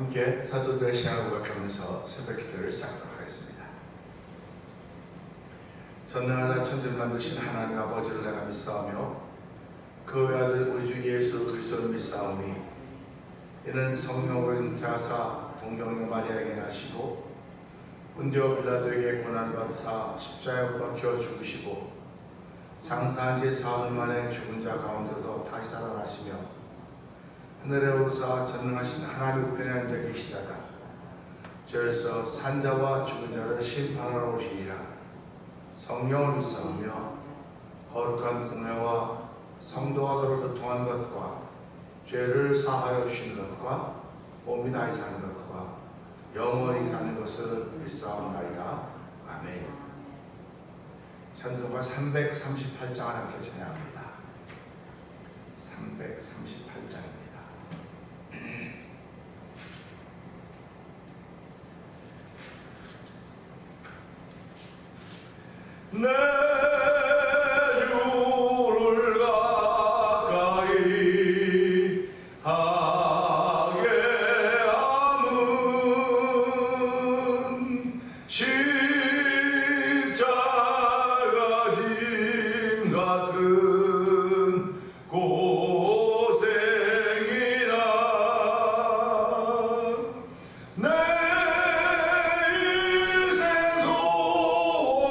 함께 사도들의 신앙을 고백하면서 새벽 기도를 시작하도록 하겠습니다. 전능하사 천지를 만드신 하나님 아버지를 내가 믿사오며 그 아들 우리 주 예수 그리스도를 믿사오니 이는 성령으로 잉태하사 동정녀 마리아에게 나시고 본디오 빌라도에게 고난을 받으사 십자가에 못 박혀 죽으시고 장사한 지 사흘 만에 죽은 자 가운데서 다시 살아나시며 하늘에 오르사 전능하신 하나님 우편에 앉아 계시다가 저에서 산자와 죽은 자를 심판하러 오시리라. 성령을 믿사오며 거룩한 공회와 성도와 서로 교통하는 것과 죄를 사하여 주시는 것과 몸이 다시 사는 것과 영원히 사는 것을 믿사옵나이다. 아멘. 찬송가 338장을 함께 찬양합니다. 338장입니다. 내 주를 가까이 하게 함은 십자가 짐 같은 고생이라 내 인생 소원은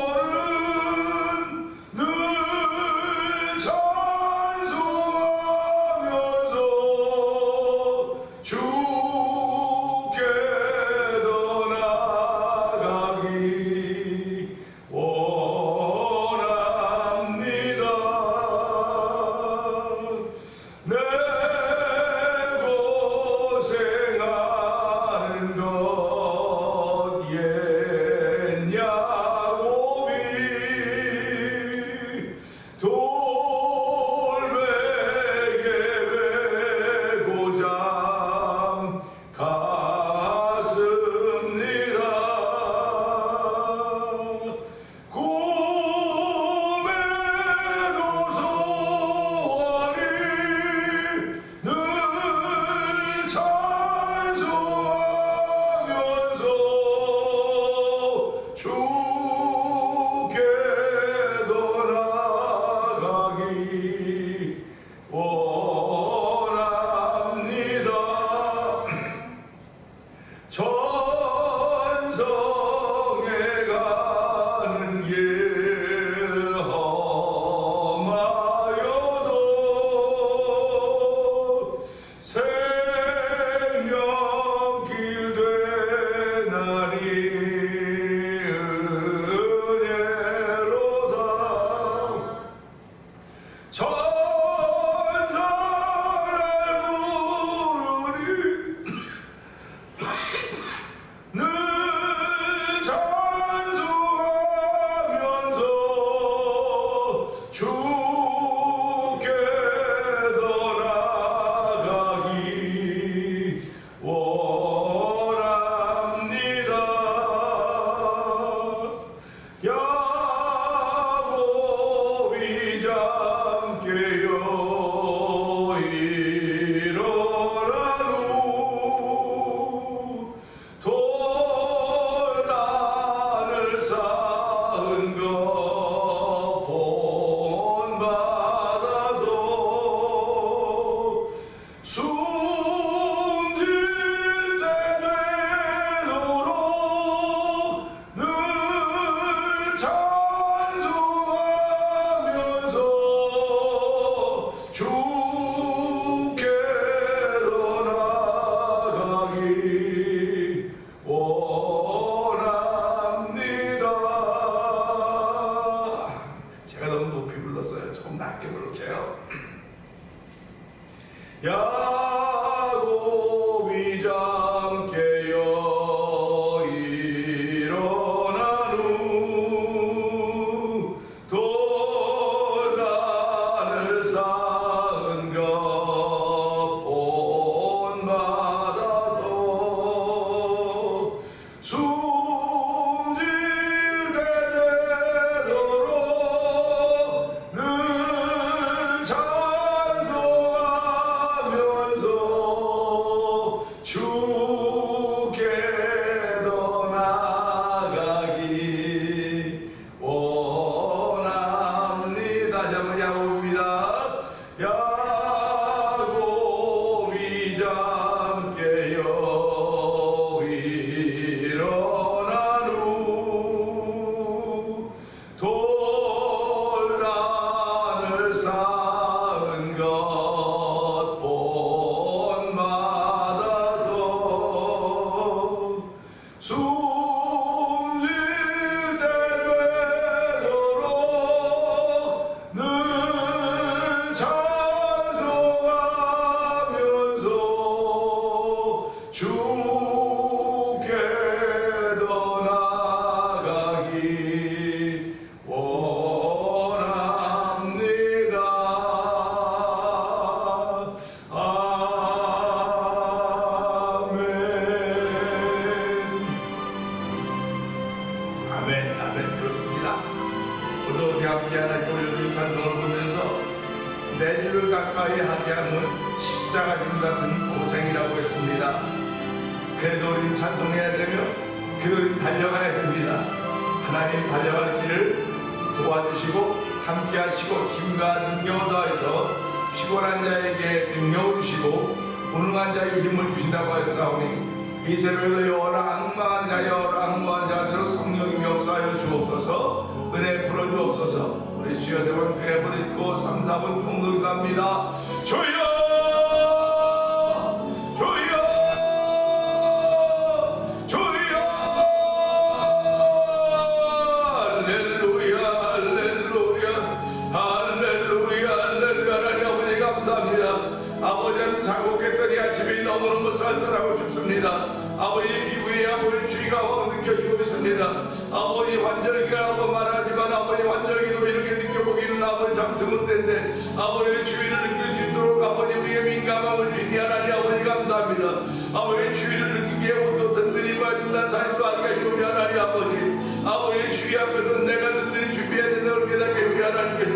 주께 더 나아가기 원합니다. 아멘. 아멘. 아멘. 그렇습니다. 오늘 우리 함께 하나님 우리 찬송을 보면서 내 주를 가까이 하게 하는 십자가 짐 같은 고생이라고 했습니다. 그래도 우리는 찬송해야 되며 그래도 우리는 달려가야 됩니다. 하나님 달려갈 길을 도와주시고 함께 하시고 힘과 능력을 더하셔서 피곤한 자에게 능력을 주시고 무능한 자에게 힘을 주신다고 하였사오니 이 새벽에도 여러 악망한 자 여러 악망한 자들로 성령님이 역사하여 주옵소서. 은혜 풀어주옵소서. 우리 주여 세 번 크게 부르고 3, 4분 공동기도합니다. 주여 주여 주여 할렐루야 할렐루야 할렐루야 할렐루야. 하나님 아버지 감사합니다. 아버지는 자고했더니 아침에 너무너무 쌀쌀하고 춥습니다. 아버지 피부에 아버지 추위가 확 느껴지고 있습니다. 아버지 환절기라고 말하지만 아버지 환절기도 이렇게 느껴보기는 아버지 참 드문 때인데 아버지의 추위를 느낄 수 있도록 아버지 우리의 민감함을 주니 하나님 아버지 감사합니다. 아버지의 추위를 느끼기에 옷도 든든히 입어야 된다는 사실도 알게 해주고 우리 하나님 아버지의 추위 앞에서 내가 든든히 준비해야 된다고 깨닫게 우리 하나님께서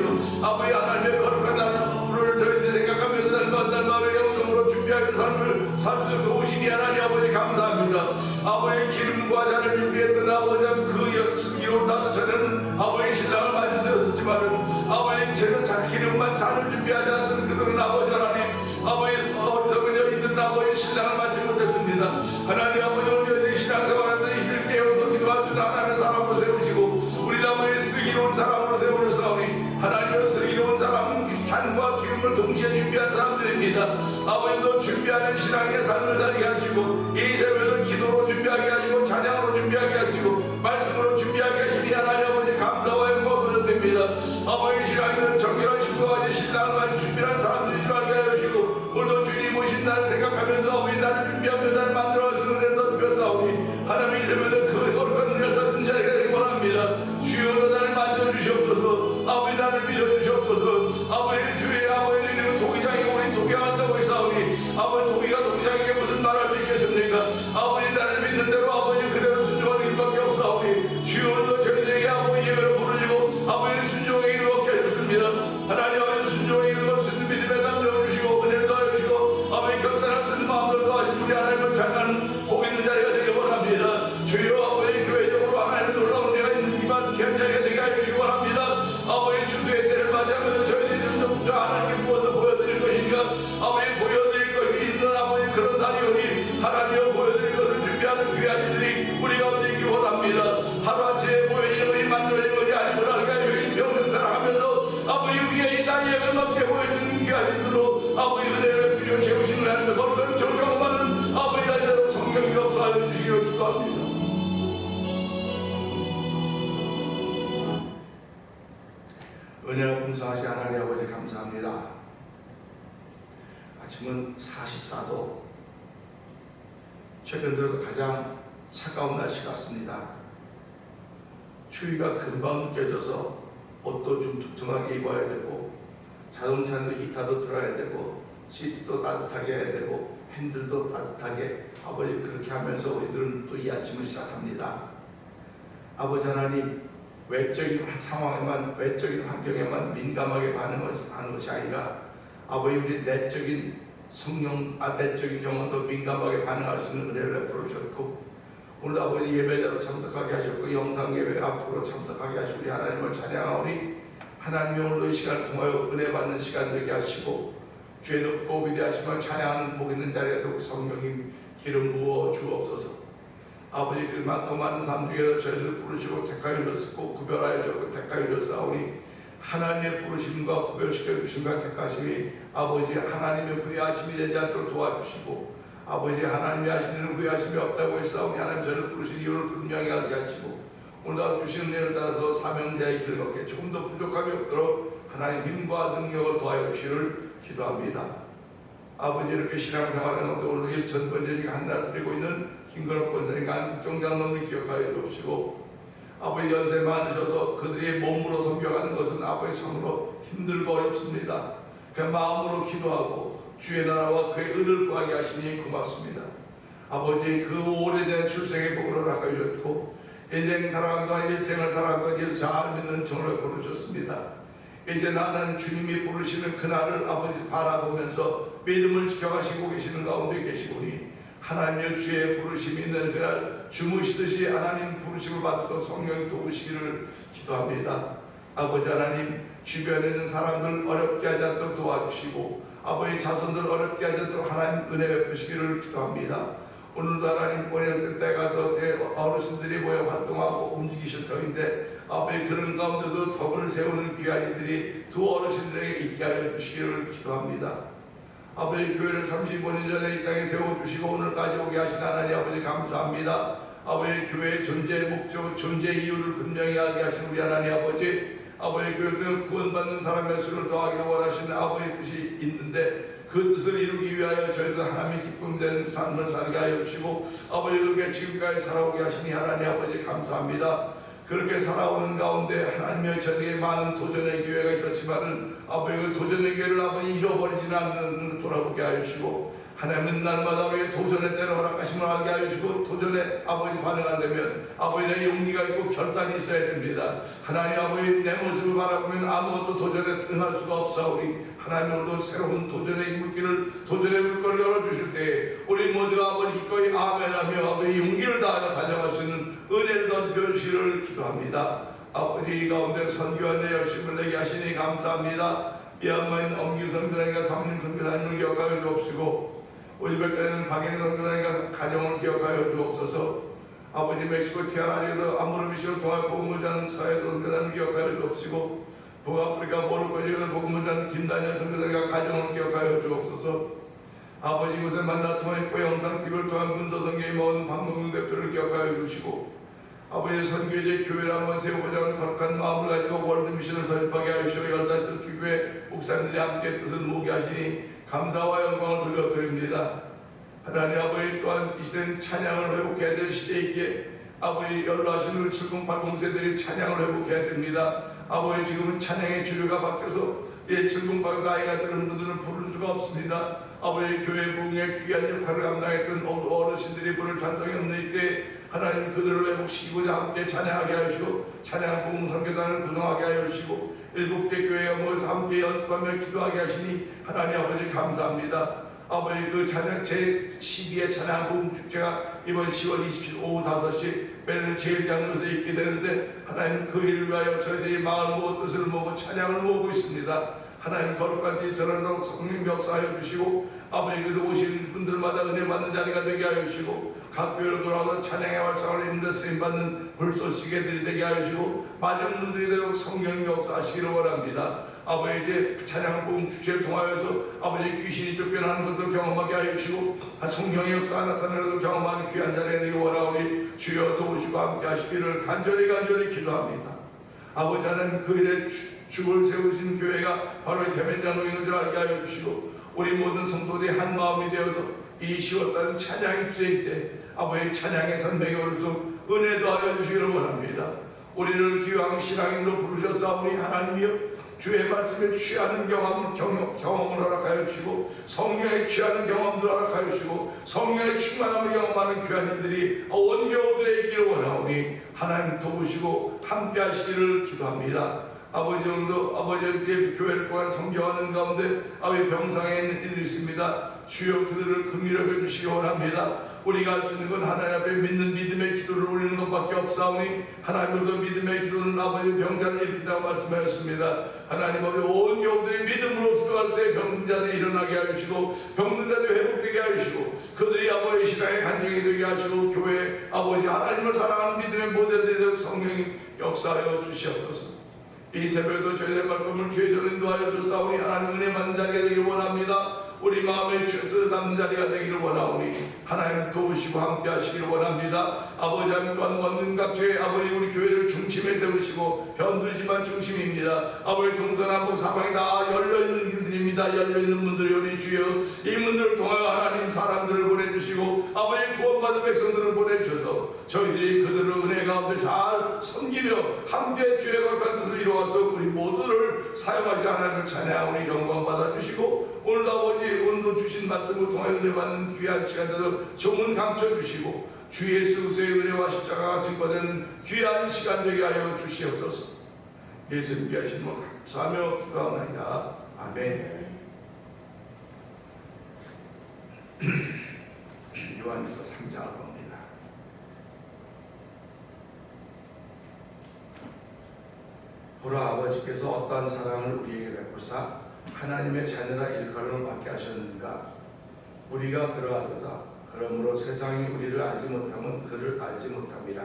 아버지 하나님의 거룩한 나무를 저희들 생각하면서 날마다 영성으로 준비하는 삶을 살 수 있도록 도우시니 하나님 아버지 감사합니다. 아버지의 기름과 잔을 준비했던 아버지 그 스기로 전에는 아버지 신랑을 맞으셨지만은 아버지 저는 기름만 잔을 준비하지 않는 그들은 아버지 하나님 아버지 어리석은 여인들은 아버지 신랑을 맞지 못했습니다. 하나님 아버지 오늘 신앙생활하는 이들 깨어서 기도하시는 하나님의 사람으로 세우시고 우리 아버지 슬기로운 사람으로 세우셨사오니 하나님의 슬기로운 사람은 잔과 기름을 동시에 준비한 사람들입니다. 아버지도 준비하는 신앙의 삶을 살게 하시고 이 새벽을 기도로 준비하게 하시고 찬양으로 준비하게 하시고 말씀으로 준비하게 하시니 하나님 아버지 감사와 영광을 드립니다. 아버지 신앙은 정결한 신부까지 신랑을 준비한 사람들이 하게 하시고 오늘도 주님 오신 날 생각하면서 아버지 나를 준비하며 나를 만들어주는 데서 벼싸오니 하나님 이 새벽에 그 거룩한 여자들 자리가 되기 원합니다. 주여 나를 만져주시옵소서. 아버지 나를 믿어주시옵소서. 아버지 주의 아버지 이름은 도기장이고 우리 도기하겠다고 있사오니 아버지 도기가 도기장에게 무슨 말할 수 있겠습니까? 아버지 나를 믿는 대로 아버지 그대로 순종하는 일밖에 없사오니 주여 오늘도 저희들에게 아버지 예배를 부르시고 아버지 순종의 일을 얻게 하셨습니다. 하나님 아버지 순종의 일을 얻으신 믿음에 담대어 주시고 은혜를 더하시고 아버지 결단할 수 있는 마음을 더하시고 우리 하나님을 찬양하는 복 있는 자리가 되기 원합니다. 주여 아버지 교회적으로 하나님의 놀라운 은혜가 있는 기반 귀한 자리가 되게 하여 주시기 원합니다. 아버지 추수의 때를 맞이하면서 저희들이 좀 하나님께 무엇을 보여드릴 것인가 아버지 보여드릴 것이 있는 아버지 그런 날이오니 하나님을 보여드릴 것을 준비하는 귀한 이들이 우리 가운데 있기 원합니다. 하루아침에 보여지는 것이 만들어진 것이 아니므로 하나님 평생 살아가면서 아버지 우리의 나의 영을 넘게 보여주는 귀한 이들로 아버지 은혜를 빌려 채우시는 하나님의 거룩한 정경만은 아버지 나대로 성경이 역사하여 주시기를 기도합니다. 은혜가 풍성하신 하나님 아버지 감사합니다. 아침은 44도 최근 들어서 가장 차가운 날씨 같습니다. 추위가 금방 느껴져서 옷도 좀 두툼하게 입어야 되고 자동차는 히터도 들어야 되고 시트도 따뜻하게 해야 되고 핸들도 따뜻하게 아버지 그렇게 하면서 우리들은 또 이 아침을 시작합니다. 아버지 하나님 외적인 상황에만 외적인 환경에만 민감하게 반응하는 것이 아니라 아버지 우리 내적인 성령 내적인 영혼도 민감하게 반응할 수 있는 은혜를 베풀어 주셨고 오늘 아버지 예배자로 참석하게 하셨고 영상 예배 앞으로 참석하게 하시고 우리 하나님을 찬양하오니 하나님의 오늘도 이 시간을 통하여 은혜 받는 시간 되게 하시고 죄 높고 위대하시면 찬양하는 복 있는 자리에 도 성령님 기름 부어 주옵소서. 아버지 그만큼 많은 삶 중에서 저희를 부르시고 택하여 주셨고 구별하여 주셨고 택하여 주셨사오니 하나님의 부르심과 구별시켜 주심과 택하심이 아버지 하나님의 후회하심이 되지 않도록 도와주시고 아버지 하나님이 하시는 후회하심이 없다고 했사오니 하나님 저를 부르신 이유를 분명히 알게 하시고 오늘 주신 은혜를 따라서 사명자의 길을 걷게 조금 더 부족함이 없도록 하나님 힘과 능력을 더하여 주시기를 기도합니다. 아버지 이렇게 신앙생활을 하는데 오늘 1000번째 중에 한 날 드리고 있는 김건욱 권사님과 안종장로님 기억하여 주옵시고, 아버지 연세 많으셔서 그들이 몸으로 섬겨가는 것은 아버지 성으로 힘들고 어렵습니다. 그 마음으로 기도하고 주의 나라와 그의 의를 구하게 하시니 고맙습니다. 아버지 그 오래된 출생의 복을 허락하여 주셨고 인생 살아가는 동안 일생을 살아가는 동안 잘 믿는 종을 부르셨습니다. 이제 나는 주님이 부르시는 그날을 아버지 바라보면서 믿음을 지켜가시고 계시는 가운데 계시오니 하나님의 주의 부르심이 있는 그날 주무시듯이 하나님 부르심을 받아서 성령이 도우시기를 기도합니다. 아버지 하나님, 주변에 있는 사람들 어렵게 하지 않도록 도와주시고 아버지 자손들 어렵게 하지 않도록 하나님 은혜 베푸시기를 기도합니다. 오늘도 하나님 어렸을 때 가서 어르신들이 모여 활동하고 움직이실 터인데 아버지 그런 가운데도 덕을 세우는 귀한 이들이 두 어르신들에게 있게 하여 주시기를 기도합니다. 아버지 교회를 35년 전에 이 땅에 세워주시고 오늘까지 오게 하신 하나님 아버지 감사합니다. 아버지 교회의 존재의 목적, 존재의 이유를 분명히 알게 하신 우리 하나님 아버지, 아버지 교회는 구원받는 사람의 수를 더하기를 원하시는 아버지의 뜻이 있는데 그 뜻을 이루기 위하여 저희도 하나님의 기쁨되는 삶을 살게 하여 주시고 아버지 그렇게 지금까지 살아오게 하시니 하나님 아버지 감사합니다. 그렇게 살아오는 가운데 하나님의 저에게 많은 도전의 기회가 있었지만은 아버지 그 도전의 기회를 아버지 잃어버리지는 않는 돌아보게 하여 주시고 하나님은 날마다 왜 도전의 때를 허락하심을 알게 하여 주시고 도전에 아버지 반응한다면 아버지의 용기가 있고 결단이 있어야 됩니다. 하나님 아버지 내 모습을 바라보면 아무것도 도전에 응할 수가 없사오니 하나님 오늘도 새로운 도전의 물길을 도전의 물꼬를 열어주실 때 우리 모두가 아버지 기꺼이 아멘하며 아버지 용기를 다하여 달려갈 수 있는 은혜를 던져주시기를 기도합니다. 아버지 이 가운데 선교하는 열심을 내게 하시니 감사합니다. 이 엄마인 엄규 선교사님과 사모님 선교사님을 기억하여 주옵시고 우리 백가는 박영 선교사님과 가정을 기억하여 주옵소서. 아버지 멕시코 티아나에서 아무르미시를 통하여 복음을 전하는 사회 선교사님을 기억하여 주옵시고 북아프리카 모로코지에서 복음을 전하는 김다니엘 선교사님과 가정을 기억하여 주옵소서. 아버지 이곳에 만나 통했고 영상 TV를 통한 문서성경에 모은 박문경 대표를 기억하여 주시고 아버지 선교제 교회를 한번 세워보자 하는 거룩한 마음을 가지고 월드미션을 설립하게 하시오. 열단서 교회 목사님들이 함께 뜻을 모으게 하시니 감사와 영광을 돌려드립니다. 하나님 아버지 또한 이 시대는 찬양을 회복해야 될 시대이기에 아버지 연로하신 우리 7080세들이 찬양을 회복해야 됩니다. 아버지 지금은 찬양의 주류가 바뀌어서 7080 나이가 들은 분들은 부를 수가 없습니다. 아버지 교회 부흥의 귀한 역할을 감당했던 어르신들이 부를 찬송이 없는 이때 하나님 그들을 회복시키고자 함께 찬양하게 하시고 찬양 부흥 선교단을 구성하게 하여 주시고 7개 교회에 모여서 함께 연습하며 기도하게 하시니 하나님 아버지 감사합니다. 아버지 그 찬양 제12회 찬양 부흥 축제가 이번 10월 27일 오후 5시 베네드 제일장로에서 있게 되는데 하나님 그 일을 위하여 저희들이 마음을 모으고 뜻을 모으고 찬양을 모으고 있습니다. 하나님 거룩같이 전하도록 성령 역사하여 주시고 아버지 그래서 오신 분들마다 은혜 받는 자리가 되게 하여 주시고 각 교회로 돌아와서 찬양의 활성화를 힘든 쓰임받는 불쏘시개들이 되게 하여 주시고 마지막 분들이 되도록 성령 역사하시기를 원합니다. 아버지 이제 찬양 부흥 축제를 통하여서 아버지 귀신이 쫓겨나는 것을 경험하게 하여 주시고 성령의 역사가 나타나는 것을 경험하는 귀한 자리가 되기 원하오니 주여 도우시고 함께 하시기를 간절히 기도합니다. 아버지 하나님 그 일에 주를 세우신 교회가 바로 대면장로인 줄 알게 하여 주시고 우리 모든 성도들이 한 마음이 되어서 이 10월달 찬양의 주일 때 아버지 찬양의 산맥에 오르서 은혜도 하여 주시기를 원합니다. 우리를 기왕 신앙인으로 부르셨사오니 하나님이여 주의 말씀에 취하는 경험을 허락하여 주시고 성령에 취하는 경험을 허락하여 주시고 성령의 충만함을 경험하는 귀한 이들이 온 교우들에 있기를 원하오니 하나님 도우시고 함께 하시기를 기도합니다. 아버지 오늘도 아버지의 교회를 통한 성교하는 가운데 아버지 병상에 있는 이들이 있습니다. 주여 그들을 긍휼하게 해주시기 원합니다. 우리가 할 수 있는 건 하나님 앞에 믿는 믿음의 기도를 올리는 것밖에 없사오니 하나님도 믿음의 기도는 아버지 병자를 일으킨다고 말씀하셨습니다. 하나님 아버지 온 교우들이 믿음으로 기도할 때 병든 자들이 일어나게 하시고 병든 자들이 회복되게 하시고 그들이 아버지 신앙의 간증이 되게 하시고 교회 아버지 하나님을 사랑하는 믿음의 모델들이 되도록 성령이 역사하여 주시옵소서. 이 새벽에도 저희의 발걸음을 주의 전에 인도하여 주사오니 하나님 은혜 받는 자리가 되길 원합니다. 우리 마음에 주여 담는 자리가 되기를 원하오니 하나님 도우시고 함께 하시기를 원합니다. 아버지 하나님 또한 모든 각주의 아버지 우리 교회를 중심에 세우시고 변두리지만 중심입니다. 아버지 동서남북 사방이 다 열려있는 길들입니다. 열려있는 문들이 오니 주여 이 문들을 통하여 하나님 사람들을 보내주시고 아버지 구원받은 백성들을 보내주셔서 저희들이 그들을 은혜 가운데 잘 섬기며 함께 주의 거룩한 뜻을 이루어서 우리 모두를 사용하시 하나님을 찬양하오니 영광 받아주시고 오늘도 아버지 오늘도 주신 말씀을 통해 은혜 받는 귀한 시간들을 종은 감춰주시고 주 예수 그리스도의 은혜와 십자가가 증거되는 귀한 시간 되게 하여 주시옵소서. 예수님 귀하신 이름으로 감사하며 기도하옵나이다. 아멘. 요한일서 3장을 봅니다. 보라 아버지께서 어떠한 사랑을 우리에게 베푸사 하나님의 자녀라 일컬음을 맡게 하셨는가. 우리가 그러하도다. 그러므로 세상이 우리를 알지 못하면 그를 알지 못함이라.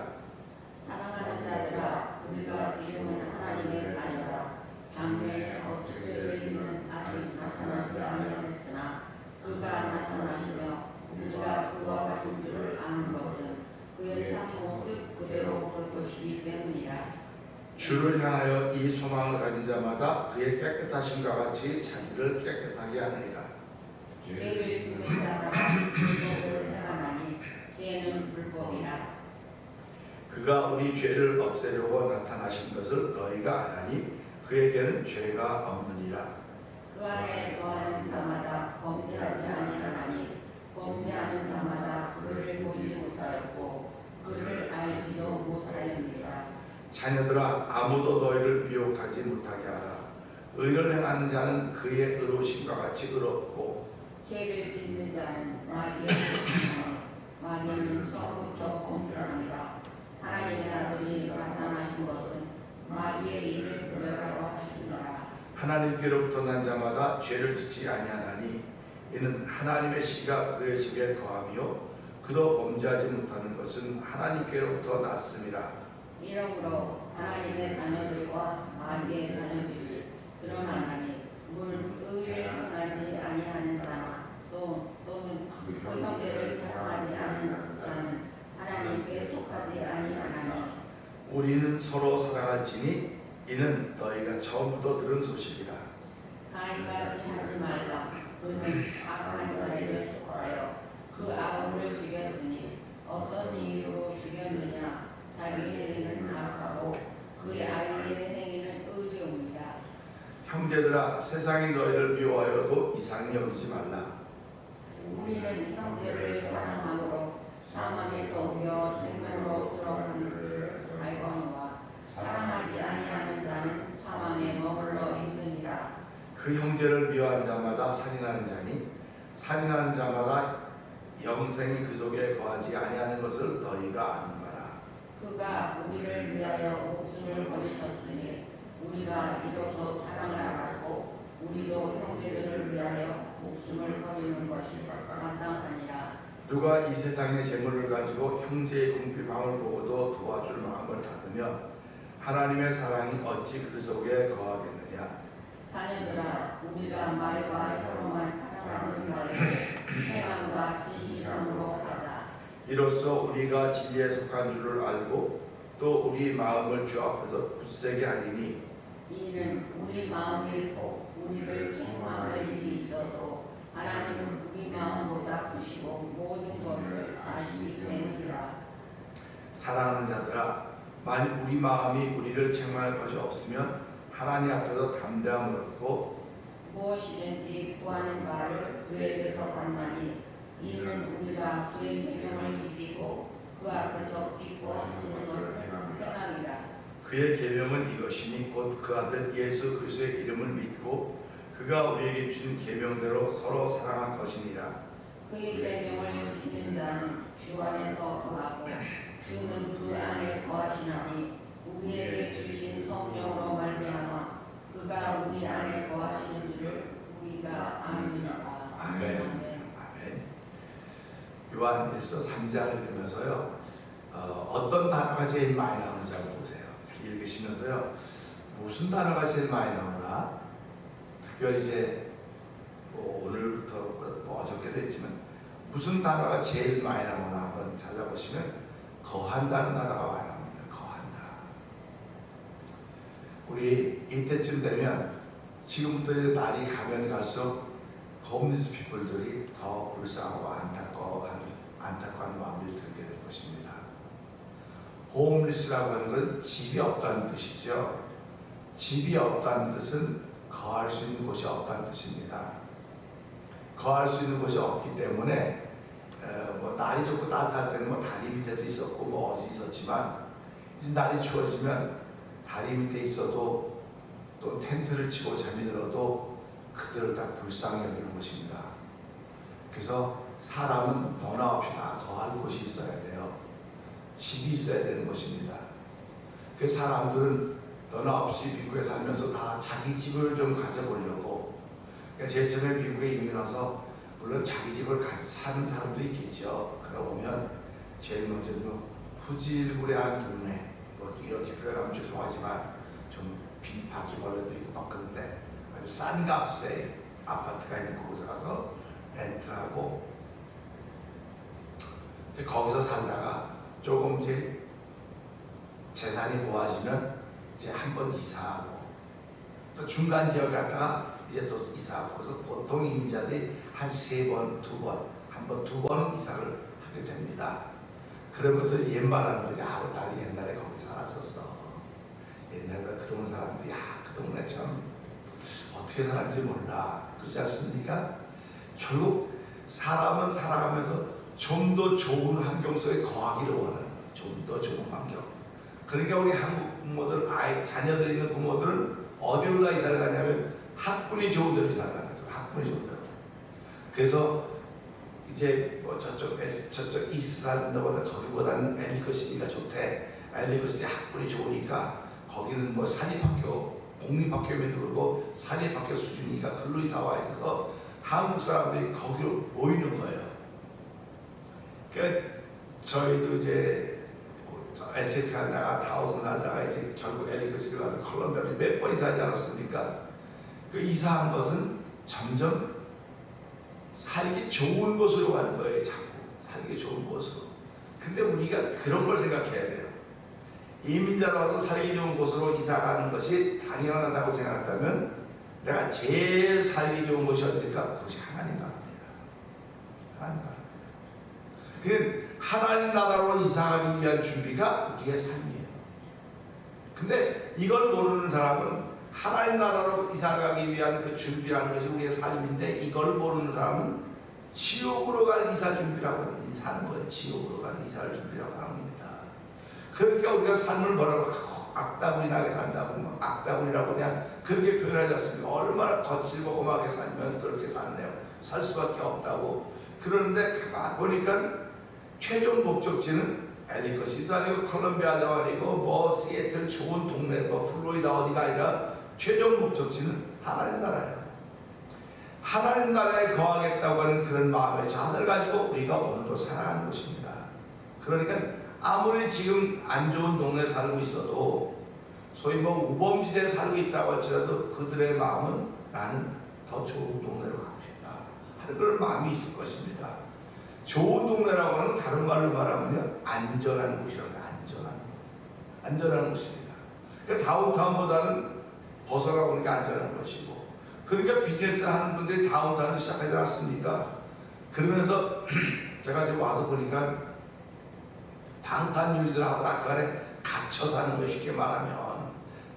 사랑하는 자들아, 우리가 지금은 하나님의 자녀라. 장래에 어떻게 될지는 아직 나타나지 아니하였으나 그가 나타나시며 우리가 그와 같은 줄을 아는 것은 그의 참 모습 그대로 볼 것이기 때문이라. 주를 향하여 이 소망을 가진 자마다 그의 깨끗하심과 같이 자기를 깨끗하게 하느니라. 죄를 짓는 자마다 불법을 행하나니 죄는 불법이라. 그가 우리 죄를 없애려고 나타나신 것을 너희가 아나니 그에게는 죄가 없느니라. 그 안에 거하는 자마다 범죄하지 아니하나니 범죄하는 자마다 그를 보지 못하였고 그를 알지도 못하였느니라. 자녀들아 아무도 너희를 미혹하지 못하게 하라. 의를 행하는 자는 그의 의로우심과 같이 의롭고 죄를 짓는 자는 마귀의 행하니 마귀는 처음부터 범죄합니다. 하나님의 아들이 나타나신 것은 마귀의 일을 그려라고 하시니라. 하나님께로부터 난 자마다 죄를 짓지 아니하나니 이는 하나님의 씨가 그의 속에 거하며 그도 범죄하지 못하는 것은 하나님께로부터 났음이라. 이러므로 하나님의 자녀들과 마귀의 자녀들이 드러나나니 물론 의를 행하지 아니하는 자나 또는 그 형제를 사랑하지 않는 자는 하나님께 속하지 아니하나니 우리는 서로 사랑할지니 이는 너희가 처음부터 들은 소식이라. 가인같이 하지 말라. 그는 악한 자에게 속하여 그 아우를 죽였으니 어떤 이유로 죽였느냐. 자기의 행위는 악하고 그의 아이의 행위는 의로움이라. 형제들아 세상이 너희를 미워하여도 이상히 여기지 말라. 우리는 형제를 사랑함으로 사망에서 오며 생명으로 들어가는 그를 알거니와 사랑하지 아니하는 자는 사망에 머물러 있느니라. 그 형제를 미워하는 자마다 살인하는 자니 살인하는 자마다 영생이 그 속에 거하지 아니하는 것을 너희가 아는 바라. 그가 우리를 위하여 목숨을 버리셨으니 우리가 이로써 사랑을 알았고 우리도 형제들을 위하여 목숨을 버리는 것이 마땅하니라. 누가 이 세상의 재물을 가지고 형제의 궁핍함을 보고도 도와줄 마음을 닫으면 하나님의 사랑이 어찌 그 속에 거하겠느냐. 자녀들아, 우리가 말과 혀로만 사랑하는 말을 행함과 진실함으로 하자. 이로써 우리가 진리에 속한 줄을 알고 또 우리 마음을 주 앞에서 굳세게 하리니 이는 우리 마음이 우리를 책망할 일이 있어도 하나님은 우리 마음보다 크시고 모든 것을 아시기 때문이라. 사랑하는 자들아 만일 우리 마음이 우리를 책망할 것이 없으면 하나님 앞에서 담대함을 얻고 무엇이든지 구하는 바를 그에게서 받나니 이는 우리가 그의 계명을 지키고 그 앞에서 기뻐하시는 것을 행함이라. 그의 계명은 이것이니 곧 그 아들 예수 그리스도의 이름을 믿고 그가 우리에게 주신 계명대로 서로 사랑할 것이니라. 그의 계명을 지키는 자는 주 안에서 거하고 주는 그 안에 거하시나니 우리에게 주신 성령으로 말미암아 그가 우리 안에 거하시는 줄을 우리가 아느니라. 아멘. 아멘. 요한일서 3장을 읽으면서요. 어떤 단어가 제일 많이 나오는지 한번 보세요. 읽으시면서요. 무슨 단어가 제일 많이 나오나? 특별히 이제 뭐 오늘부터 뭐 어저께도 했지만 무슨 단어가 제일 많이 나오나 한번 찾아보시면 거한다는 단어가 많이 나옵니다. 거한다. 우리 이때쯤 되면 지금부터 이제 날이 가면 갈수록 homeless people들이 더 불쌍하고 안타까운 마음이 들게 될 것입니다. homeless라고 하는 건 집이 없다는 뜻이죠. 집이 없다는 뜻은 거할 수 있는 곳이 없다는 뜻입니다. 거할 수 있는 곳이 없기 때문에 뭐 날이 좋고 따뜻할 때는 뭐 다리 밑에도 있었고 뭐 어디 있었지만 이제 날이 추워지면 다리 밑에 있어도 또 텐트를 치고 잠이 들어도 그들을 다 불쌍히 여기는 것입니다. 그래서 사람은 너나 없이 다 거할 곳이 있어야 돼요. 집이 있어야 되는 것입니다. 그래서 사람들은 너나 없이 미국에 살면서 다 자기 집을 좀 가져보려고, 그러니까 제일 처음에 미국에 이민 와서 물론 자기 집을 사는 사람도 있겠죠. 그러고 보면 제일 먼저 좀 후질구레한 동네, 뭐 이렇게 표현하면 죄송하지만 좀 바퀴벌레도 있고 막 그런데 아주 싼 값에 아파트가 있는 곳에 가서 렌트하고 이제 거기서 살다가 조금 이제 재산이 모아지면 이제 한 번 이사하고 또 중간 지역에 갔다가 이제 또 이사하고, 그래서 보통 이민자들이 한 3번, 2번, 한 번, 2번 이사를 하게 됩니다. 그러면서 옛말하는 거죠. 아, 나도 옛날에 거기 살았었어. 옛날에 그 동네 사람들이 그 동네 참 어떻게 살았는지 몰라. 그렇지 않습니까? 결국 사람은 살아가면서 좀 더 좋은 환경 속에 거하기를 원하는 거예요. 좀 더 좋은 환경. 그러니까 우리 한국 부모들, 자녀들 있는 부모들은 어디로 다 이사를 가냐면 학군이 좋은 데로 이사를 가는 거죠. 학군이 좋은 데로. 그래서 이제 뭐 저쪽 이스라엘보다 거기보다는 엘리거시티가 좋대. 엘리거시티 학군이 좋으니까 거기는 뭐 사립학교, 공립학교임에도 불구하고 사립학교 수준이니까 글로 이사 와야 돼서 한국 사람들이 거기로 모이는 거예요. 그러니까 저희도 이제 에섹스 살다가 타우슨 살다가 이제 결국 엘리거시티로 가서 콜롬비아를 몇 번 이사하지 않았습니까? 그 이사한 것은 점점 살기 좋은 곳으로 가는 거예요. 자꾸 살기 좋은 곳으로. 근데 우리가 그런 걸 생각해야 돼요. 이민자로도 살기 좋은 곳으로 이사가는 것이 당연하다고 생각한다면 내가 제일 살기 좋은 곳이 어딜까? 그것이 하나님 나라입니다. 하나님 나라. 그 하나님 나라로 이사가기 위한 준비가 우리의 삶이에요. 근데 이걸 모르는 사람은 하나님 나라로 이사가기 위한 그 준비라는 것이 우리의 삶인데 이걸 모르는 사람은 지옥으로 가는 이사 준비라고 사는 거예요. 지옥으로 가는 이사를 준비라고 하는 겁니다. 그러니까 우리가 삶을 뭐라고 악다구리 나게 산다고, 악다구리라고 그냥 그렇게 표현하지 않습니까? 얼마나 거칠고 험하게 살면 그렇게 살네요. 살 수밖에 없다고. 그런데 가만 보니까 최종 목적지는 엘리거시도 아니고 콜롬비아도 아니고 뭐 시애틀 좋은 동네 뭐 플로리다 어디가 아니라 최종 목적지는 하나님 나라예요. 하나님 나라에 거하겠다고 하는 그런 마음의 자세를 가지고 우리가 오늘도 살아가는 것입니다. 그러니까 아무리 지금 안 좋은 동네에 살고 있어도 소위 뭐 우범지대에 살고 있다고 할지라도 그들의 마음은 나는 더 좋은 동네로 가고 싶다 하는 그런 마음이 있을 것입니다. 좋은 동네라고 하는 건 다른 말로 말하면 안전한 곳이라는 거예요. 안전한 곳입니다. 그러니까 다운타운보다는 벗어나고 게 안전한 것이고, 그러니까 비즈니스 하는 분들이 다운타운을 시작하지 않았습니까? 그러면서 제가 지금 와서 보니까 방탄유리들하고 다 그 안에 갇혀 사는 거예요. 쉽게 말하면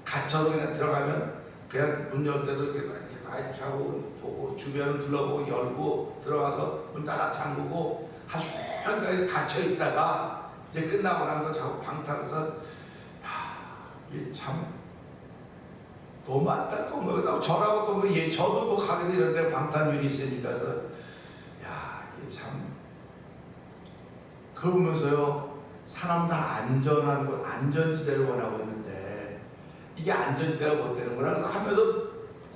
갇혀서 그냥 들어가면 그냥 문 열 때도 이렇게 하고 보고 주변을 둘러보고 열고 들어가서 문 따라 잠그고 한 시간까지 갇혀 있다가 이제 끝나고 나면 자꾸 방탄해서 이게 참 너무 안타까운 거예요. 저라고 또 뭐 저도 뭐 가게에서 이런 데 방탄유리 있으니까 그래서 이게 참 그러면서요 사람 다 안전한 곳, 안전지대를 원하고 있는데 이게 안전지대가 못 되는 거라 그래서 하면서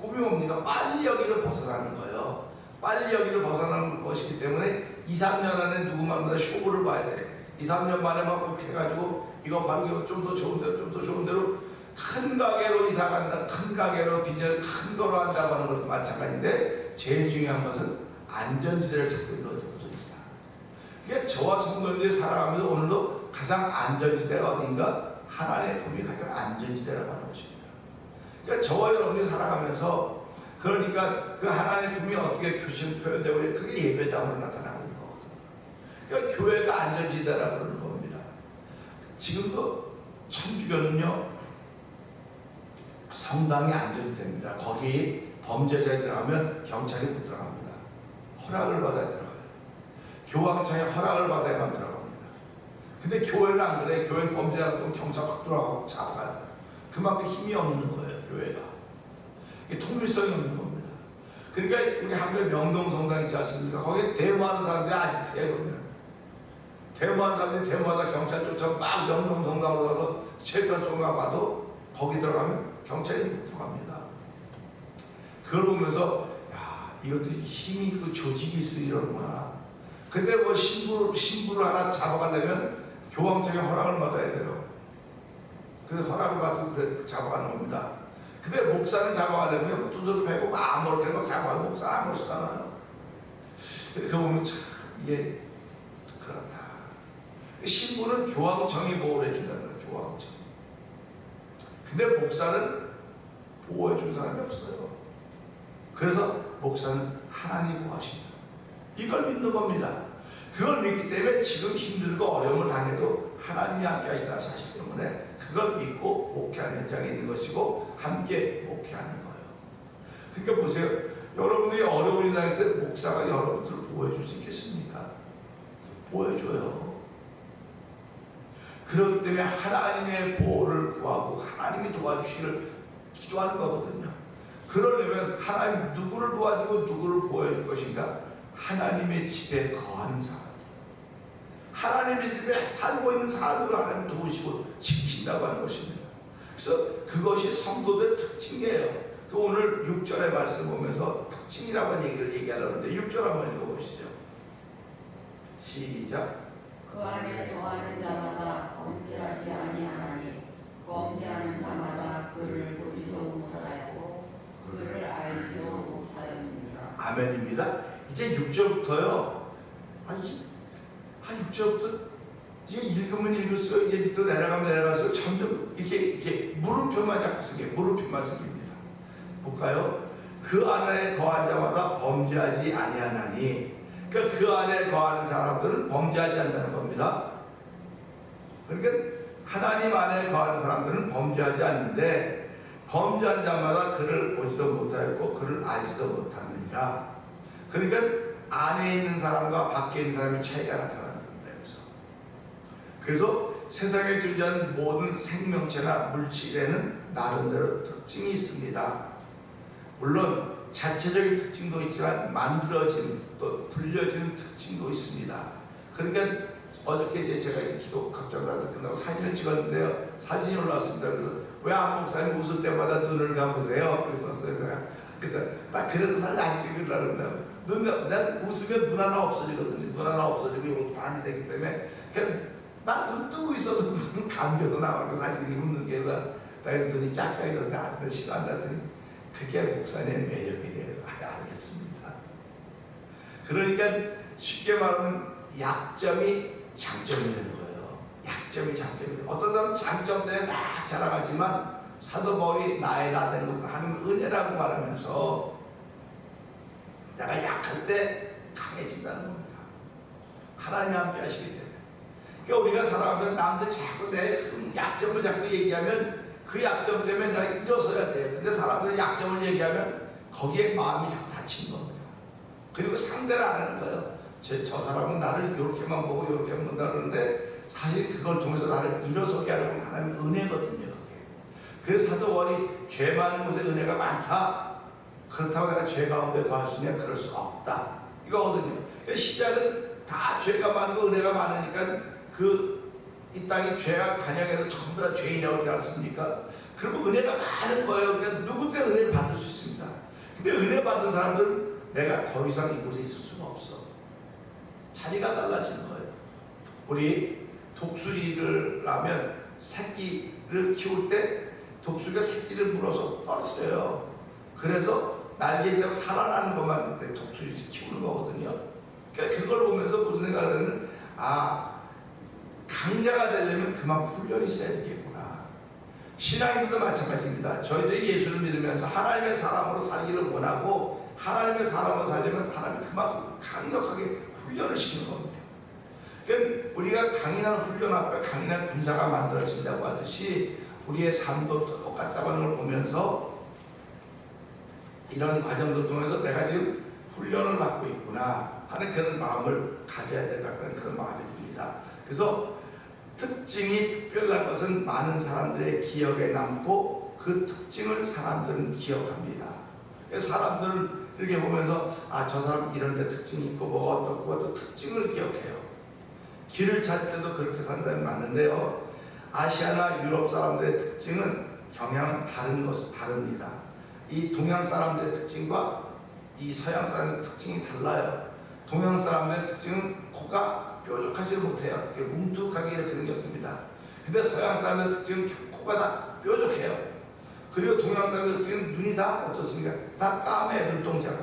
꿈이 뭡니까? 빨리 여기를 벗어나는 거예요. 빨리 여기를 벗어나는 것이기 때문에 2, 3년 안에 누구만보다 쇼부를 봐야 돼. 2, 3년 만에 막 그렇게 해가지고 이거 바로 좀 더 좋은 데로 큰 가게로 이사 간다, 큰 가게로 비전을 큰 거로 한다고 하는 것도 마찬가지인데 제일 중요한 것은 안전지대를 찾고 있는 것입니다. 그러니까 저와 성도님들이 살아가면서 오늘도 가장 안전지대가 어딘가? 하나님의 품이 가장 안전지대라고 하는 것입니다. 그러니까 저와 여러분이 살아가면서 그러니까 그 하나님의 품이 어떻게 표현되고 그게 예배당으로 나타나고 있는 거거든요. 그러니까 교회가 안전지대라고 그러는 겁니다. 지금도 천주교는요 성당이 안전지대입니다. 거기 범죄자에 들어가면 경찰이 못 들어갑니다. 허락을 받아야 들어가요. 교황청에 허락을 받아야만 들어갑니다. 근데 교회는 안 그래. 교회는 범죄자 같으면 경찰 확 들어가고 잡아요. 그만큼 힘이 없는 거예요. 교회가. 이게 통일성이 없는 겁니다. 그러니까 우리 한국에 명동성당 있지 않습니까? 거기에 데모하는 사람들이 아직도 해거든요. 데모하는 사람들이 데모하다 경찰 쫓아 막 명동성당으로 가서 체포소가 봐도 거기 들어가면 경찰이 못 들어갑니다. 그걸 보면서 야 이것도 힘이 그 조직이 있으려는구나. 근데 뭐 신부를 하나 잡아가려면 교황청에 허락을 받아야 돼요. 그래서 허락을 받고 그래 잡아가는 겁니다. 근데 목사는 잡아가려면 두드려 패고 아무렇게나 막 잡아가는 목사 아무렇지잖아요. 그거 보면 참 이게 그렇다. 신부는 교황청이 보호를 해준다는 거예요. 교황청. 근데 목사는 보호해준 사람이 없어요. 그래서 목사는 하나님이 보호하신다. 이걸 믿는 겁니다. 그걸 믿기 때문에 지금 힘들고 어려움을 당해도 하나님이 함께 하신다는 사실 때문에 그걸 믿고 목회하는 현장에 있는 것이고 함께 목회하는 거예요. 그러니까 보세요. 여러분들이 어려운 일 당했을 때 목사가 여러분들을 보호해 줄 수 있겠습니까? 보호해줘요. 그렇기 때문에 하나님의 보호를 구하고 하나님이 도와주시기를 기도하는 거거든요. 그러려면 하나님 누구를 도와주고 누구를 보호해 줄 것인가? 하나님의 집에 거하는 사람, 하나님의 집에 살고 있는 사람으로 하나님 도우시고 지키신다고 하는 것입니다. 그래서 그것이 성도들의 특징이에요. 그 오늘 6절의 말씀 보면서 특징이라고 하는 얘기를 얘기하려고 하는데 6절 한번 읽어보시죠. 시작. 그 안에 거하는 자마다 범죄하지 아니하나니 범죄하는 자마다 그를 보지도 못하였고 그를 알지도 못하였느니라. 아멘입니다. 이제 6절부터요. 한 6절부터 이제 읽으면 읽을수록 이제 밑으로 내려가면 내려갈수록 점점 이렇게 물음표만 자꾸 쓰게 물음표만 쓰깁니다. 볼까요? 그 안에 거한 자마다 범죄하지 아니하나니. 그러니까 그 안에 거하는 사람들은 범죄하지 않는다는 겁니다. 그러니까 하나님 안에 거하는 사람들은 범죄하지 않는데 범죄한 자마다 그를 보지도 못하였고 그를 알지도 못하느니라. 그러니까 안에 있는 사람과 밖에 있는 사람의 차이가 나타나는 겁니다. 그래서 세상에 존재하는 모든 생명체나 물질에는 나름대로 특징이 있습니다. 물론 자체적인 특징도 있지만 만들어진 또 불려지는 특징도 있습니다. 그러니까 어저께 이제 제가 이제 기도 걱정을 끝나고 사진을 찍었는데요. 사진이 올라왔습니다. 그래서 왜 안 목사님 웃을 때마다 눈을 감으세요? 그랬었어요. 제가. 그래서 사진 안 찍으려고 그러는데 난 웃으면 눈 하나 없어지거든요. 눈 하나 없어지고 이것도 반이 되기 때문에 그냥 난 눈 뜨고 있어도 눈 감겨서 나와. 그 사진이 웃는 게 해서 나의 눈이 짝짝이라서 나한테 싫어한다더니 그게 목사님의 매력이래요. 알겠습니다. 그러니까 쉽게 말하면 약점이 장점이 되는 거예요. 약점이 장점이 돼요. 어떤 사람은 장점 때문에 막 자랑하지만 사도 바울이 나의 나 되는 것은 하나님의 은혜라고 말하면서 내가 약할 때 강해진다는 겁니다. 하나님이 함께 하시기 때문에. 그러니까 우리가 살아가면 남들이 자꾸 내 약점을 자꾸 얘기하면 그 약점 때문에 내가 일어서야 돼요. 근데 사람들이 약점을 얘기하면 거기에 마음이 자꾸 다치는 겁니다. 그리고 상대를 안 하는 거예요. 저 사람은 나를 이렇게만 보고 이렇게만 본다 그러는데 사실 그걸 통해서 나를 일어서게 하려고 하나님의 은혜거든요. 그래서 사도 바울이 죄 많은 곳에 은혜가 많다. 그렇다고 내가 죄 가운데 거할 수 있냐? 그럴 수 없다. 이거거든요. 시작은 다 죄가 많고 은혜가 많으니까 이 땅이 죄와 간영해서 전부 다 죄인이라고 그러지 않습니까? 그리고 은혜가 많은 거예요. 그러니까 누구든 은혜를 받을 수 있습니다. 근데 은혜 받은 사람들은 내가 더 이상 이곳에 있을 수가 없어. 자리가 달라지는 거예요. 우리 독수리를 하면 새끼를 키울 때 독수리가 새끼를 물어서 떨어져요. 그래서 날개에 대고 살아나는 것만 독수리 키우는 거거든요. 그러니까 그걸 보면서 무슨 생각을 하면 강자가 되려면 그만 훈련이 있어야 되겠구나. 신앙인들도 마찬가지입니다. 저희들이 예수를 믿으면서 하나님의 사람으로 살기를 원하고 하나님의 사람으로 살려면 하나님이 그만큼 강력하게 훈련을 시키는 겁니다. 그러니까 우리가 강인한 훈련 앞에 강인한 군사가 만들어진다고 하듯이 우리의 삶도 똑같다고 하는 걸 보면서 이런 과정들 통해서 내가 지금 훈련을 받고 있구나 하는 그런 마음을 가져야 될 것 같다는 그런 마음이 듭니다. 그래서 특징이 특별한 것은 많은 사람들의 기억에 남고 그 특징을 사람들은 기억합니다. 사람들은 이렇게 보면서 저 사람 이런 데 특징이 있고 뭐가 어떻고 또 특징을 기억해요. 길을 찾을 때도 그렇게 사는 사람이 많은데요. 아시아나 유럽 사람들의 특징은 경향은 다릅니다. 이 동양 사람들의 특징과 이 서양 사람들의 특징이 달라요. 동양 사람들의 특징은 코가 뾰족하지 못해요. 이렇게 뭉툭하게 이렇게 생겼습니다. 근데 서양 사람들의 특징은 코가 다 뾰족해요. 그리고 동양 사람들의 특징은 눈이 다 어떻습니까? 다 까매요, 눈동자가.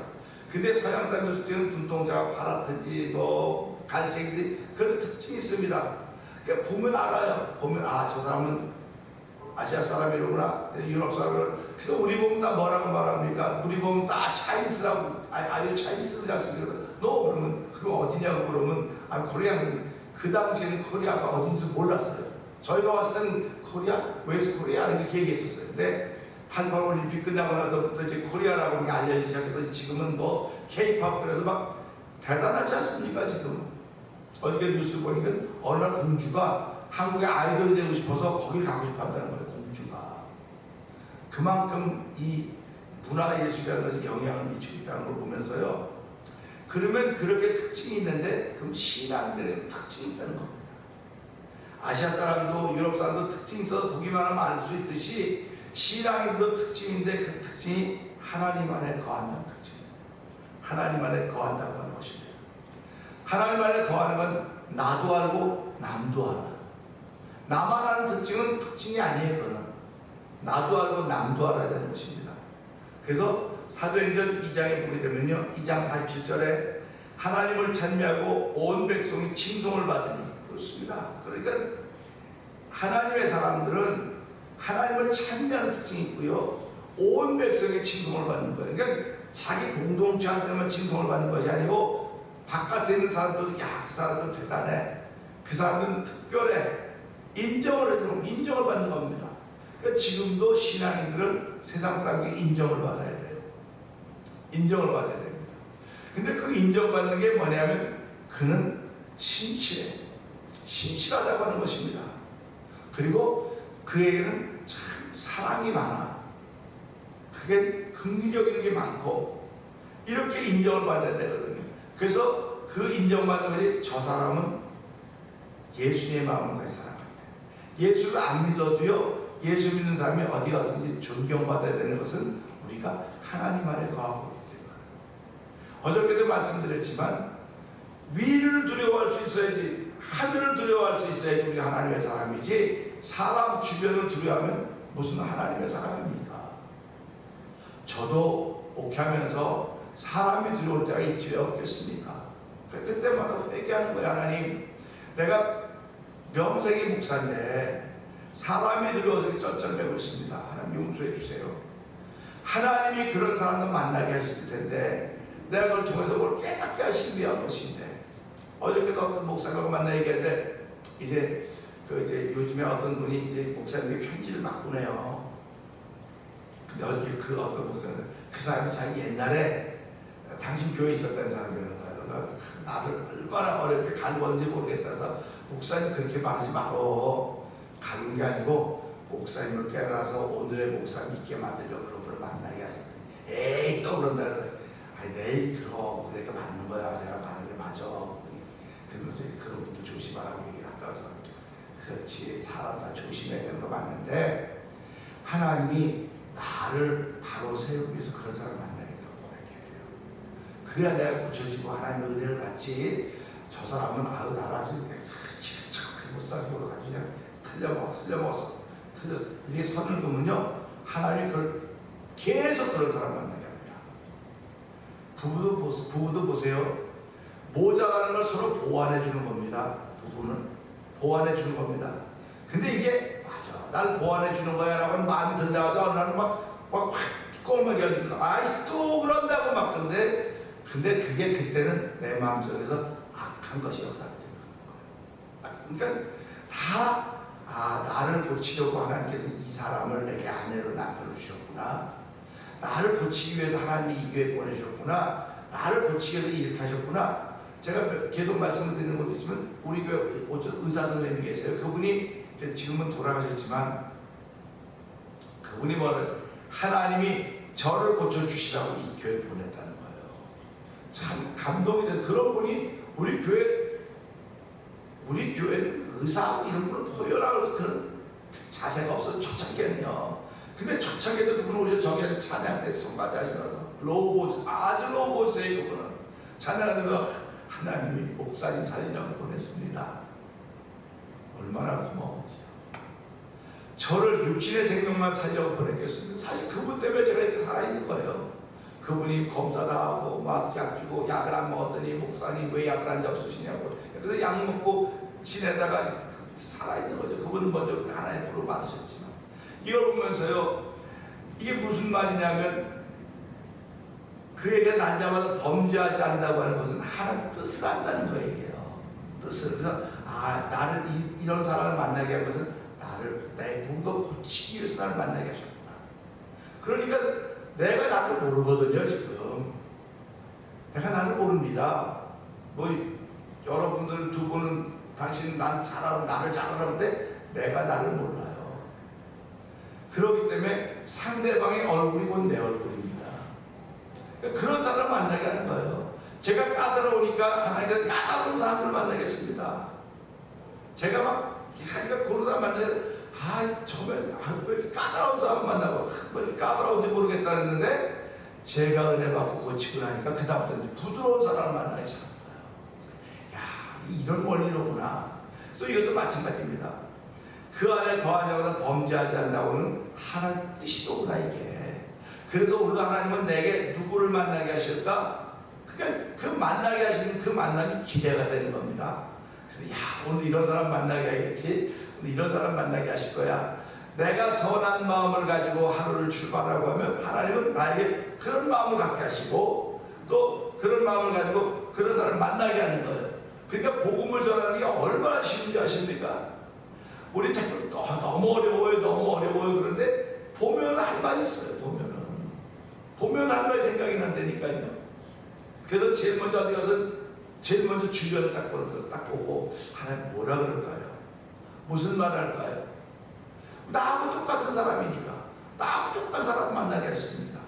근데 서양 사람들의 특징은 눈동자가 파랗든지 뭐 갈색이든지 그런 특징이 있습니다. 그러니까 보면 알아요. 보면 저 사람은 아시아 사람이로구나, 유럽 사람이로구나. 그래서 우리 보면 다 뭐라고 말합니까? 우리 보면 다 차이니스라고, 차이니스를 갔습니다. 너 그러면 어디냐고 그러면 코리아는 그 당시에는 코리아가 어딘지 몰랐어요. 저희가 왔을 때는 코리아, 웨스트 코리아 이렇게 얘기했었어요. 근데 88 올림픽 끝나고 나서부터 이제 코리아라고 하는 게 알려지기 시작해서 지금은 뭐 K-팝 그래서 막 대단하지 않습니까 지금? 어저께 뉴스 보니까 어느 날 공주가 한국의 아이돌이 되고 싶어서 거길 가고 싶어 한다는 거예요. 공주가. 그만큼 이 문화예술이라는 것이 영향을 미치고 있다는 걸 보면서요. 그러면 그렇게 특징이 있는데 그럼 신앙들의 특징이 있다는 겁니다. 아시아 사람도 유럽 사람도 특징이 있어서 보기만 하면 알 수 있듯이 신앙인도 특징인데 그 특징이 하나님 안에 거한다는 특징. 하나님 안에 거한다고 하는 것입니다. 하나님 안에 거하는 건 나도 알고 남도 알아. 나만 아는 특징은 특징이 아니에요. 그거는 나도 알고 남도 알아야 되는 것입니다. 그래서 사도행전 2장에 보게 되면요, 2장 47절에 하나님을 찬미하고 온 백성이 칭송을 받으니 그렇습니다. 그러니까 하나님의 사람들은 하나님을 찬미하는 특징이 있고요, 온 백성의 칭송을 받는 거예요. 그러니까 자기 공동체한테만 칭송을 받는 것이 아니고 바깥에 있는 사람들도 그 사람들은 대단해, 그 사람들은 특별해, 인정을 해주고 인정을 받는 겁니다. 그러니까 지금도 신앙인들은 세상 사람에게 인정을 받아야 돼요. 인정을 받아야 됩니다. 근데 그 인정받는 게 뭐냐면 그는 신실해. 신실하다고 하는 것입니다. 그리고 그에게는 참 사랑이 많아. 그게 긍휼력 있는 게 많고 이렇게 인정을 받아야 되거든요. 그래서 그 인정받는 것이 저 사람은 예수님의 마음을 가진 사람 같아요. 예수를 안 믿어도요, 예수 믿는 사람이 어디 가서든지 존경받아야 되는 것은 우리가 하나님 안에 거하고 있기 때문에. 어저께도 말씀드렸지만 위를 두려워할 수 있어야지, 하늘을 두려워할 수 있어야지 우리가 하나님의 사람이지, 사람 주변을 두려워하면 무슨 하나님의 사람입니까? 저도 목회하면서 사람이 두려울 때가 있지 왜 없겠습니까? 그때마다 회개하는 거예요. 하나님, 내가 명색이 목사인데 사람이 두려워서 쩔쩔매고 있습니다. 하나님 용서해 주세요. 하나님이 그런 사람들 만나게 하셨을 텐데 내가 그걸 통해서 뭘 깨닫게 하시기 위한 것인데, 어저께도 어떤 목사가 만나 얘기했는데 이제 요즘에 어떤 분이 이제 목사님에게 편지를 막 보내요. 근데 어저께 그 어떤 목사는 그 사람이 자기 옛날에 당신 교회에 있었다는 사람이었다. 나를 얼마나 어렵게 갈궜는지 모르겠다서 목사님 그렇게 말하지 말어. 가는 게 아니고 목사님을 깨달아서 오늘의 목사 믿게 만들려고 그런 분을 만나게 하지. 에이 또 그런다 해서 내일 들어. 그러니까 맞는 거야. 내가 말하는 게 맞아. 그러면서 그런 분도 조심하라고 얘기를 하더라고요. 그렇지, 사람 다 조심해야 되는 거 맞는데 하나님이 나를 바로 세우기 위해서 그런 사람을 만나겠다고 이렇게 해요. 그래야 내가 고쳐지고 하나님의 은혜를 받지. 저 사람은 나를 아주 지긋지긋 못살고 가지고 그냥 틀려먹어서 근데 이게 선을 그으면요 하나님이 그걸 계속 그런 사람 만나게 합니다. 부부도 보세요. 모자라는 걸 서로 보완해 주는 겁니다. 부부는 보완해 주는 겁니다. 근데 이게 맞아, 날 보완해 주는 거야 라고 마음이 든다고 나는 막 꼬마게 하니까 아이 또 그런다고 막 근데 그게 그때는 내 마음속에서 악한 것이 역사되는 거예요. 그러니까 나를 고치려고 하나님께서 이 사람을 내게 아내로 남편으로 주셨구나. 나를 고치기 위해서 하나님이 이 교회에 보내주셨구나. 나를 고치기 위해서 이렇게 하셨구나. 제가 계속 말씀을 드리는 것도 있지만 우리 교회 의사 선생님이 계세요. 그분이 지금은 돌아가셨지만 그분이 하나님이 저를 고쳐주시라고 이 교회에 보냈다는 거예요. 참 감동이 되는 그런 분이 우리 교회는 의사 이런 분을 포효하고 그런 자세가 없어서 초창기에는요. 근데 초창기에도 그분 오셔서 저기 찬양 때 성가대 하시면서 로보스 아주 로보스예요. 그분은 찬양하면서 하나님이 목사님 살리려고 보냈습니다. 얼마나 고마운지. 저를 육신의 생명만 살려고 보냈겠습니다. 사실 그분 때문에 제가 이렇게 살아있는 거예요. 그분이 검사도 하고 막 약 주고 약을 안 먹었더니 목사님 왜 약을 안 잡수시냐고. 그래서 약 먹고 지내다가 살아있는 거죠. 그분은 먼저 하나님 부름 받으셨지만 이걸 보면서요. 이게 무슨 말이냐면 그에게 난 자마다 범죄하지 않는다고 하는 것은 하나님 뜻을 안다는 거예요. 뜻을. 그래서 나를 이런 사람을 만나게 한 것은 나를 내 뭔가 고치기 위해서 나를 만나게 하셨구나. 그러니까 내가 나를 모르거든요. 지금 내가 나를 모릅니다. 여러분들 두 분은 당신 나를 잘 알아는데 내가 나를 몰라요. 그렇기 때문에 상대방의 얼굴이 곧 내 얼굴입니다. 그런 사람을 만나게 하는 거예요. 제가 까다로우니까 하나님께서 까다로운 사람을 만나겠습니다. 제가 막 그런 사람 만나게 처음에 왜 이렇게 까다로운 사람 만나고 왜 이렇게 까다로운지 모르겠다 했는데 제가 은혜 받고 고치고 나니까 그 다음부터 부드러운 사람을 만나기 시작한 거예요. 이런 원리로구나. 그래서 이것도 마찬가지입니다. 그 안에 거하냐고는 범죄하지 않는다고는 하나님 뜻이로구나 이게. 그래서 오늘 하나님은 내게 누구를 만나게 하실까? 그 만나게 하시는 그 만남이 기대가 되는 겁니다. 그래서 오늘 이런 사람 만나게 하겠지. 오늘 이런 사람 만나게 하실 거야. 내가 선한 마음을 가지고 하루를 출발하고 하면 하나님은 나에게 그런 마음을 갖게 하시고 또 그런 마음을 가지고 그런 사람을 만나게 하는 거예요. 그러니까 복음을 전하는 게 얼마나 쉬운지 아십니까? 우리 자꾸 너무 어려워요 그런데 보면 할 말 있어요. 보면 할 말 생각이 난다니까요. 그래서 제일 먼저 어디 가서 제일 먼저 주변을 딱 보고 하나님 뭐라 그럴까요? 무슨 말 할까요? 나하고 똑같은 사람이니까 나하고 똑같은 사람 만나게 하셨습니다.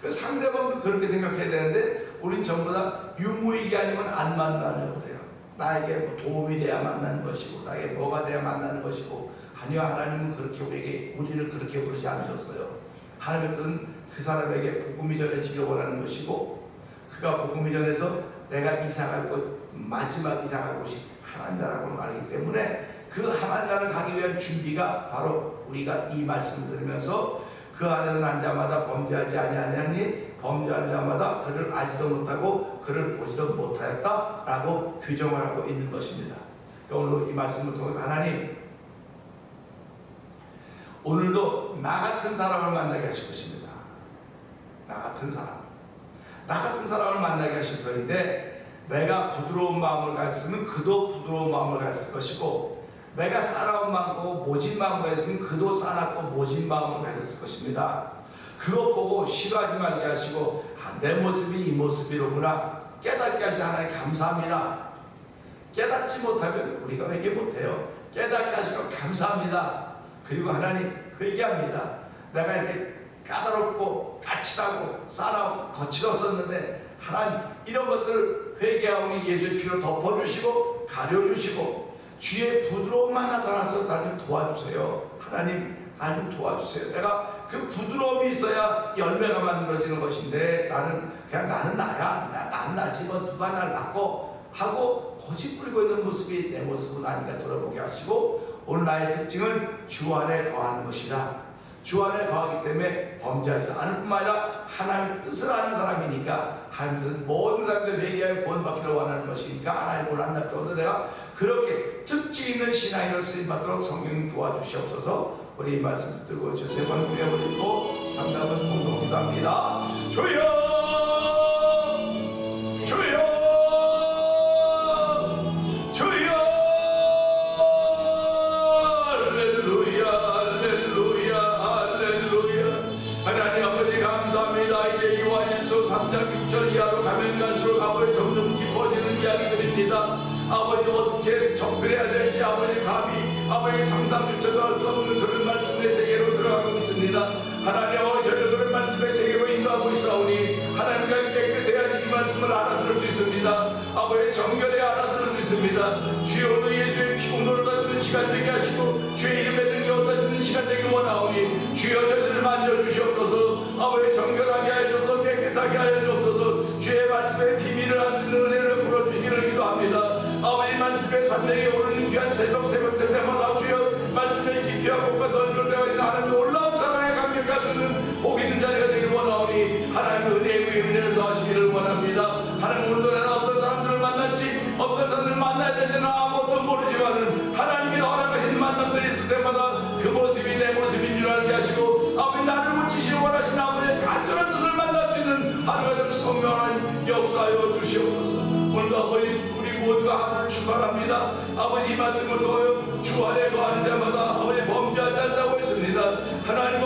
그래서 상대방도 그렇게 생각해야 되는데 우린 전부 다 유무이기 아니면 안 만나려고 그래요. 나에게 도움이 돼야 만나는 것이고 나에게 뭐가 돼야 만나는 것이고 아니요, 하나님은 그렇게 우리를 그렇게 부르지 않으셨어요. 하나님은 그 사람에게 복음이 전해지길 원하는 것이고 그가 복음이 전해서 내가 이사갈 곳 마지막 이사갈 곳이 하나님 나라고 알기 때문에 그 하나님 나라를 가기 위한 준비가 바로 우리가 이 말씀을 들으면서 그 안에서 난 자마다 범죄하지 아니하니 범죄한 자마다 그를 알지도 못하고 그를 보지도 못하였다라고 규정을 하고 있는 것입니다. 그러니까 오늘 이 말씀을 통해서 하나님 오늘도 나 같은 사람을 만나게 하실 것입니다. 나 같은 사람을 만나게 하실 터인데 내가 부드러운 마음을 가졌으면 그도 부드러운 마음을 가졌을 것이고 내가 싸나운 마음고 모진 마음을 가졌으면 그도 싸납고 모진 마음을 가졌을 것입니다. 그것 보고 싫어하지 말게 하시고 내 모습이 이 모습이로구나 깨닫게 하신 하나님 감사합니다. 깨닫지 못하면 우리가 회개 못해요. 깨닫게 하시고 감사합니다. 그리고 하나님 회개합니다. 내가 이렇게 까다롭고 까칠하고 싸나고 거칠었었는데 하나님 이런 것들을 회개하오니 예수의 피로 덮어주시고 가려주시고 주의 부드러움만 나타나서 나를 도와주세요. 하나님 나를 도와주세요. 내가 그 부드러움이 있어야 열매가 만들어지는 것인데 나는 나야. 나는 나지 뭐 누가 나를 바꿔 하고 고집 부리고 있는 모습이 내 모습은 아닌가 돌아보게 하시고 오늘 나의 특징은 주 안에 거하는 것이다. 주 안에 거하기 때문에 범죄하지 않을 뿐만 아니라 하나님의 뜻을 아는 사람이니까 하나님은 모든 사람들 회개하여 구원받기를 원하는 것이니까 하나님을 만났던 내가 그렇게 특징 있는 신앙인으로 쓰임받도록 성령님 도와주시옵소서. 우리 이 말씀 듣고 저 세 번 구해버리고 상담은 공동기도 합니다. 주여 주여 주여 할렐루야 할렐루야 할렐루야. 하나님 아버지 감사합니다. 이제 요한일서 3장 6절 이하로 가면 갈수록 아버지 점점 깊어지는 이야기들입니다. 아버지 어떻게 접근해야 될지 아버지 감히 아버지 상상조차도 할 수 없는 그런 말씀의 세계로 들어가고 있습니다. 하나님 아버지 저희를 그런 말씀의 세계로 인도하고 있사오니 하나님과 깨끗해야지 이 말씀을 알아들을 수 있습니다. 아버지 정결해 알아들을 수 있습니다. 주여도 예수의 피공로를 얻는 시간 되게 하시고 주의 이름에 능력 얻는 시간 되게 원하오니 주여 저희를 만져주시옵소서. 아버지 정결하게 하여 주옵소서. 깨끗하게 하여 주옵소서. 주의 말씀의 비밀을 알 수 있는 은혜를 풀어주시기를 기도합니다. 아버지 말씀의 산맥에 오르는 귀한 새벽 때마다 주여 말씀의 깊이와 복과 넓은 데가 있는 하나님의 놀라운 사랑에 감격할 수 있는 복 있는 자리가 되길 원하오니 하나님의 은혜의 은혜를 더하시기를 원합니다. 하나님 오늘도 나는 어떤 사람들을 만날지 어떤 사람들을 만나야 될지는 아무것도 모르지만은 하나님이 허락하신 만남들이 있을 때마다 그 모습이 내 모습인 줄 알게 하시고 아버지 나를 고치시기 원하시는 아버지의 간절한 뜻을 만날 수 있는 하루가 되는 성령하나님 역사하여 주시옵소서. 오늘도 아버지 우리 모두가 하늘을 출발합니다. 아버지 이 말씀을 통하여 주 안에 거하는 자마다 아버지 범죄하지 않다고 했습니다. 하나님